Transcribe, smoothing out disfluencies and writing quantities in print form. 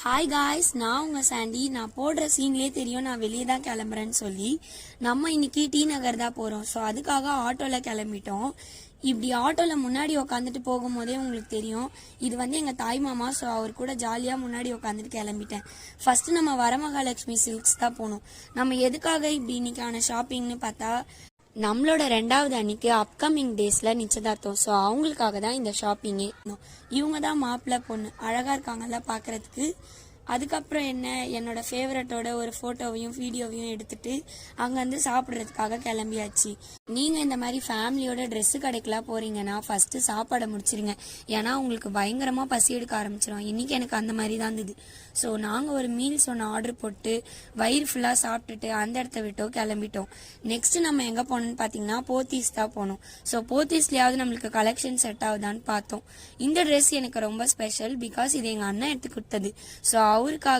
Hi guys, நான் உங்கள் சாண்டி. நான் போடுற சீன்லேயே தெரியும் நான் வெளியே தான் கிளம்புறேன்னு சொல்லி. நம்ம இன்னைக்கு டி நகர் தான் போகிறோம். ஸோ அதுக்காக ஆட்டோவில் கிளம்பிட்டோம். இப்படி ஆட்டோவில் முன்னாடி உட்காந்துட்டு போகும்போதே உங்களுக்கு தெரியும் இது எங்கள் தாய் மாமா. ஸோ அவர் கூட ஜாலியாக முன்னாடி உட்காந்துட்டு கிளம்பிட்டேன். ஃபஸ்ட்டு நம்ம வரமகாலட்சுமி சில்க்ஸ் தான் போகணும். நம்ம எதுக்காக இப்படி இன்னைக்கான ஷாப்பிங்னு பார்த்தா, நம்மளோட 2வது அன்னைக்கு அப்கமிங் டேஸ்ல நிச்சயதார்த்தம். ஸோ அவங்களுக்காக தான் இந்த ஷாப்பிங்கே. இவங்க தான் மாப்பிள்ளை பொண்ணு, அழகா இருக்காங்கல்ல பார்க்கறதுக்கு. அதுக்கப்புறம் என்னோட ஃபேவரட்டோட ஒரு ஃபோட்டோவையும் வீடியோவையும் எடுத்துட்டு அங்கேருந்து சாப்பிட்றதுக்காக கிளம்பியாச்சு. நீங்கள் இந்த மாதிரி ஃபேமிலியோட ட்ரெஸ்ஸு கடைக்கெல்லாம் போகிறீங்கன்னா ஃபஸ்ட்டு சாப்பாடை முடிச்சிருங்க. ஏன்னா உங்களுக்கு பயங்கரமாக பசி எடுக்க ஆரம்பிச்சிடும். இன்றைக்கி எனக்கு அந்த மாதிரி தான் இருந்தது. ஸோ நாங்கள் ஒரு மீல்ஸ் ஒன்று ஆர்டர் போட்டு வயிறு ஃபுல்லாக சாப்பிட்டுட்டு அந்த இடத்த விட்டோம் கிளம்பிட்டோம். நெக்ஸ்ட்டு நம்ம எங்கே போனோம்னு பார்த்தீங்கன்னா போத்தீஸ் தான் போனோம். ஸோ போத்தீஸ்லேயாவது நம்மளுக்கு கலெக்ஷன் செட் ஆகுதான்னு பார்த்தோம். இந்த ட்ரெஸ் எனக்கு ரொம்ப ஸ்பெஷல், பிகாஸ் இது எங்கள் அண்ணன் எடுத்து கொடுத்தது. ஸோ அவருக்காக